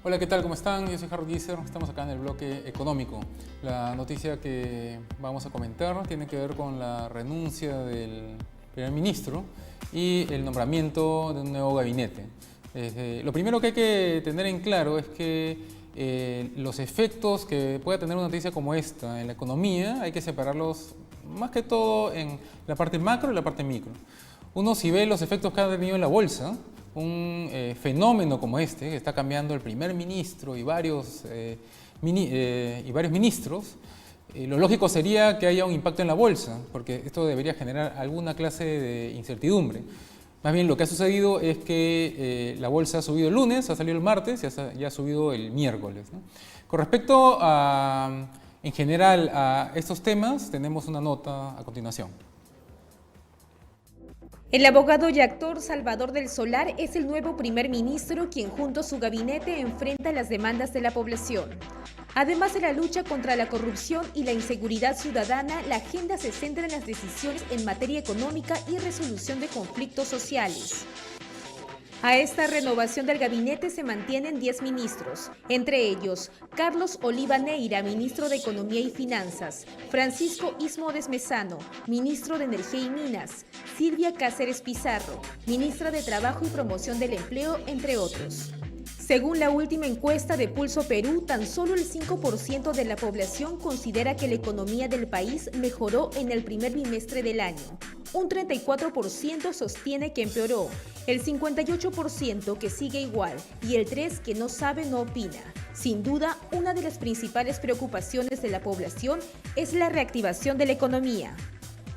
Hola, ¿qué tal? ¿Cómo están? Yo soy Harold Gieser, estamos acá en el bloque económico. La noticia que vamos a comentar tiene que ver con la renuncia del primer ministro y el nombramiento de un nuevo gabinete. Lo primero que hay que tener en claro es que los efectos que pueda tener una noticia como esta en la economía hay que separarlos más que todo en la parte macro y la parte micro. Uno, si ve los efectos que ha tenido en la bolsa, un fenómeno como este, que está cambiando el primer ministro y varios ministros, lo lógico sería que haya un impacto en la bolsa, porque esto debería generar alguna clase de incertidumbre. Más bien lo que ha sucedido es que la bolsa ha subido el lunes, ha salido el martes y ha subido el miércoles, ¿no? Con respecto en general a estos temas, tenemos una nota a continuación. El abogado y actor Salvador del Solar es el nuevo primer ministro quien junto a su gabinete enfrenta las demandas de la población. Además de la lucha contra la corrupción y la inseguridad ciudadana, la agenda se centra en las decisiones en materia económica y resolución de conflictos sociales. A esta renovación del gabinete se mantienen 10 ministros, entre ellos Carlos Oliva Neira, ministro de Economía y Finanzas, Francisco Istmo Desmesano, ministro de Energía y Minas, Silvia Cáceres Pizarro, ministra de Trabajo y Promoción del Empleo, entre otros. Según la última encuesta de Pulso Perú, tan solo el 5% de la población considera que la economía del país mejoró en el primer bimestre del año. Un 34% sostiene que empeoró, el 58% que sigue igual y el 3% que no sabe no opina. Sin duda, una de las principales preocupaciones de la población es la reactivación de la economía.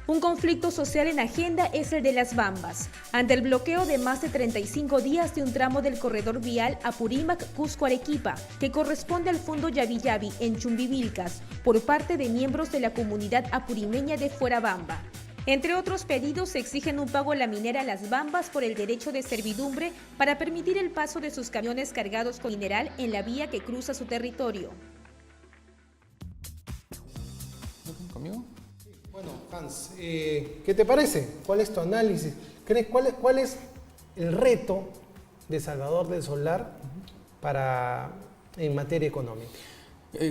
Un conflicto social en agenda es el de las Bambas. Ante el bloqueo de más de 35 días de un tramo del corredor vial Apurímac-Cusco-Arequipa, que corresponde al Fondo Yavi Yavi en Chumbivilcas, por parte de miembros de la comunidad apurimeña de Fuerabamba. Entre otros pedidos, se exigen un pago a la minera Las Bambas por el derecho de servidumbre para permitir el paso de sus camiones cargados con mineral en la vía que cruza su territorio. ¿Conmigo? Bueno, Hans, ¿qué te parece? ¿Cuál es tu análisis? ¿Crees cuál es el reto de Salvador del Solar en materia económica?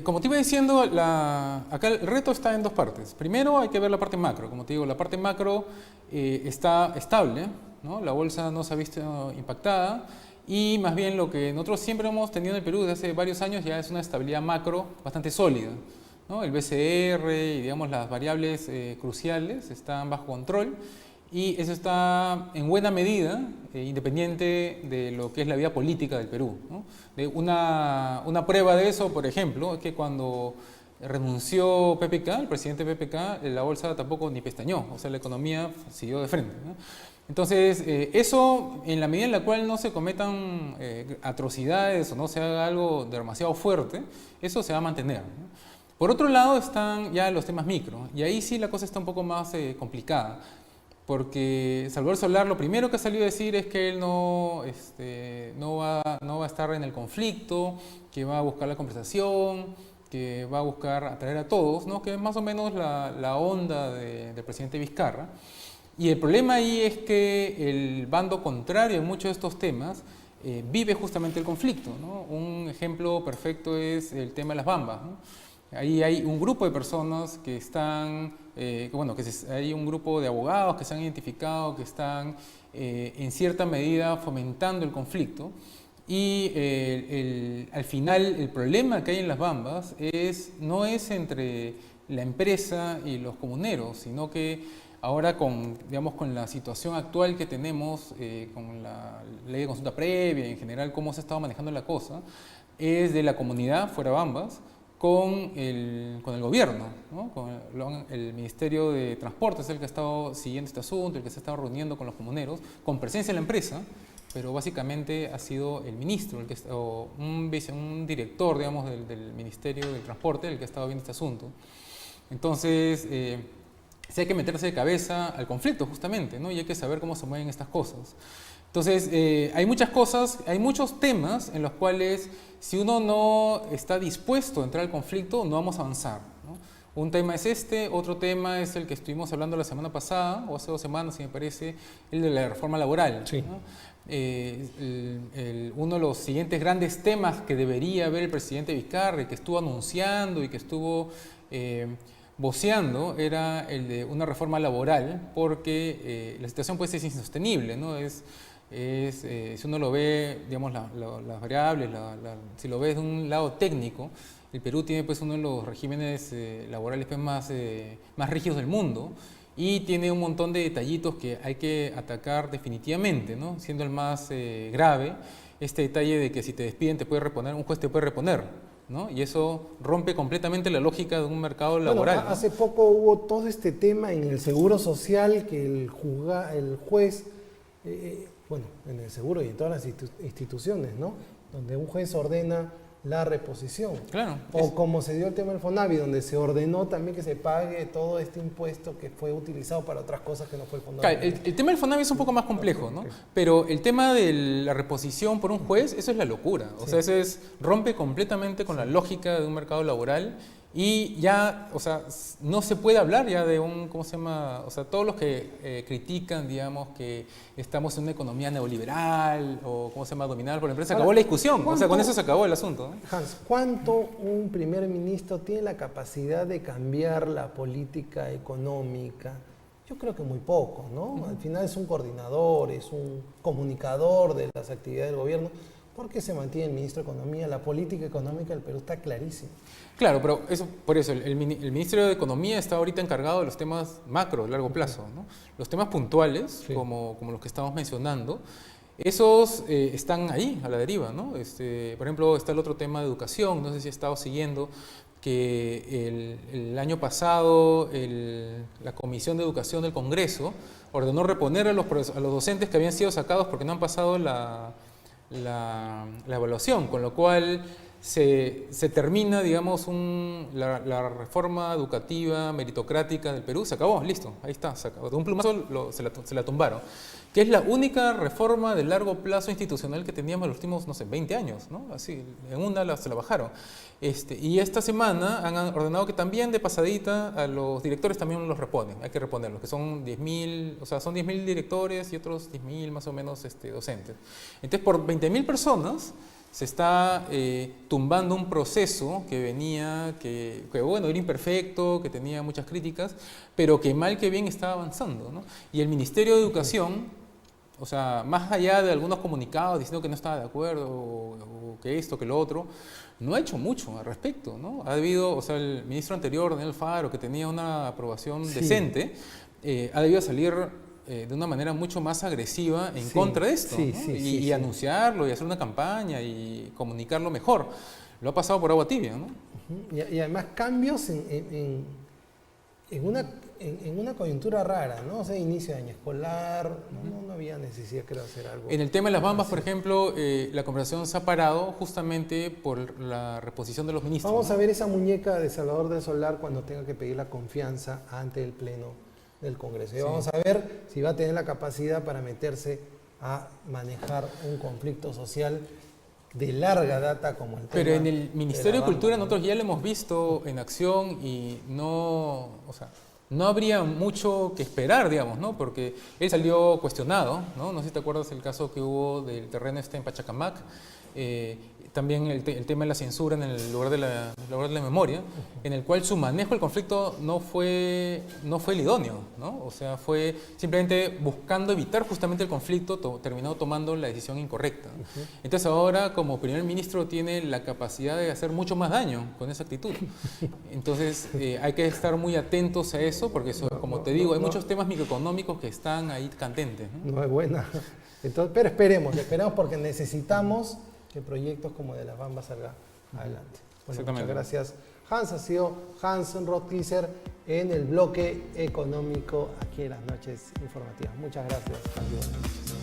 Como te iba diciendo, acá el reto está en dos partes. Primero hay que ver la parte macro. Como te digo, la parte macro está estable, ¿no? La bolsa no se ha visto impactada y más bien lo que nosotros siempre hemos tenido en el Perú desde hace varios años ya es una estabilidad macro bastante sólida, ¿no? El BCR y digamos las variables cruciales están bajo control y eso está en buena medida independiente de lo que es la vida política del Perú, ¿no? Una prueba de eso, por ejemplo, es que cuando renunció PPK, el presidente PPK, la bolsa tampoco ni pestañó, o sea, la economía siguió de frente, ¿no? Entonces, eso en la medida en la cual no se cometan atrocidades o no se haga algo demasiado fuerte, eso se va a mantener, ¿no? Por otro lado están ya los temas micro, y ahí sí la cosa está un poco más complicada, porque Salvador Solar lo primero que ha salido a decir es que él no va a estar en el conflicto, que va a buscar la conversación, que va a buscar atraer a todos, ¿no? Que es más o menos la onda del presidente Vizcarra. Y el problema ahí es que el bando contrario en muchos de estos temas vive justamente el conflicto, ¿no? Un ejemplo perfecto es el tema de las Bambas, ¿no? Ahí hay un grupo de personas que están, hay un grupo de abogados que se han identificado, que están en cierta medida fomentando el conflicto y al final el problema que hay en las Bambas no es entre la empresa y los comuneros, sino que ahora con la situación actual que tenemos, con la ley de consulta previa y en general cómo se ha estado manejando la cosa, es de la comunidad Fuerabambas con el gobierno, ¿no? Con el Ministerio de Transporte es el que ha estado siguiendo este asunto, el que se ha estado reuniendo con los comuneros, con presencia en la empresa, pero básicamente ha sido el ministro, un director, digamos, del Ministerio del Transporte, el que ha estado viendo este asunto. Entonces, sí hay que meterse de cabeza al conflicto, justamente, ¿no? Y hay que saber cómo se mueven estas cosas. Entonces, hay muchas cosas, hay muchos temas en los cuales si uno no está dispuesto a entrar al conflicto, no vamos a avanzar, ¿no? Un tema es este, otro tema es el que estuvimos hablando la semana pasada, o hace 2 semanas, si me parece, el de la reforma laboral. Sí. ¿No? Uno de los siguientes grandes temas que debería ver el presidente Vizcarra, que estuvo anunciando y que estuvo voceando, era el de una reforma laboral, porque la situación pues es insostenible, ¿no? Si uno lo ve, digamos, las variables, si lo ves de un lado técnico, el Perú tiene pues uno de los regímenes laborales pues, más rígidos del mundo y tiene un montón de detallitos que hay que atacar definitivamente, ¿no? Siendo el más grave este detalle de que si te despiden te puede reponer, un juez te puede reponer, ¿no? Y eso rompe completamente la lógica de un mercado laboral. Bueno, hace poco hubo todo este tema en el Seguro Social que el juez, bueno, en el seguro y en todas las instituciones, ¿no? Donde un juez ordena la reposición. Claro. O como se dio el tema del FONAVI, donde se ordenó también que se pague todo este impuesto que fue utilizado para otras cosas que no fue el FONAVI. Claro, el tema del FONAVI es un poco más complejo, ¿no? Pero el tema de la reposición por un juez, eso es la locura. O sea, eso rompe completamente con la lógica de un mercado laboral. Y ya, o sea, no se puede hablar ya de un, ¿cómo se llama? O sea, todos los que critican, digamos, que estamos en una economía neoliberal o, ¿cómo se llama?, dominada por la empresa, acabó la discusión. O sea, con eso se acabó el asunto, ¿no? Hans, ¿cuánto un primer ministro tiene la capacidad de cambiar la política económica? Yo creo que muy poco, ¿no? Al final es un coordinador, es un comunicador de las actividades del gobierno. ¿Por qué se mantiene el ministro de Economía? La política económica del Perú está clarísima. Claro, pero por eso el Ministerio de Economía está ahorita encargado de los temas macro, de largo plazo, ¿no? Los temas puntuales, como los que estamos mencionando, esos están ahí, a la deriva, ¿no? Por ejemplo, está el otro tema de educación, no sé si he estado siguiendo, que el año pasado la Comisión de Educación del Congreso ordenó reponer a los docentes que habían sido sacados porque no han pasado la evaluación, con lo cual se termina, digamos, la reforma educativa meritocrática del Perú, se acabó, listo, ahí está, se acabó. De un plumazo se la tumbaron, que es la única reforma de largo plazo institucional que teníamos en los últimos, no sé, 20 años, ¿no? Así, en una se la bajaron. Y esta semana han ordenado que también de pasadita a los directores también los reponen, hay que reponerlos, que son 10.000, o sea, son 10.000 directores y otros 10.000 más o menos docentes. Entonces, por 20.000 personas se está tumbando un proceso que venía, que bueno, era imperfecto, que tenía muchas críticas, pero que mal que bien estaba avanzando, ¿no? Y el Ministerio de Educación, o sea, más allá de algunos comunicados diciendo que no estaba de acuerdo, o que esto, que lo otro, no ha hecho mucho al respecto, ¿no? Ha debido, o sea, el ministro anterior, Daniel Alfaro, que tenía una aprobación decente, ha debido salir de una manera mucho más agresiva en contra de esto, ¿no? y anunciarlo, y hacer una campaña, y comunicarlo mejor. Lo ha pasado por agua tibia, ¿no? Y además cambios en una coyuntura rara, ¿no? O sea, inicio de año escolar, no había necesidad, creo, de hacer algo. En el tema de las bambas, por ejemplo, la conversación se ha parado justamente por la reposición de los ministros. Vamos a ver esa muñeca de Salvador del Solar cuando tenga que pedir la confianza ante el Pleno del Congreso. Y vamos a ver si va a tener la capacidad para meterse a manejar un conflicto social de larga data como el tema. Pero en el Ministerio de Cultura nosotros ya lo hemos visto en acción y no, o sea, no habría mucho que esperar, digamos, ¿no? Porque él salió cuestionado, ¿no? No sé si te acuerdas el caso que hubo del terreno en Pachacamac, también el tema de la censura en el lugar de la memoria, en el cual su manejo del conflicto no fue el idóneo, ¿no? O sea, fue simplemente buscando evitar justamente el conflicto, terminó tomando la decisión incorrecta. Entonces ahora, como primer ministro, tiene la capacidad de hacer mucho más daño con esa actitud. Entonces hay que estar muy atentos a eso, porque eso, como te digo, hay muchos temas microeconómicos que están ahí candentes, ¿no? No es buena. Entonces, pero esperemos porque necesitamos que proyectos como de las bambas salgan adelante. Bueno, muchas gracias. Hans, ha sido Hans Rothkisser en el bloque económico aquí en las noches informativas. Muchas gracias, Hans.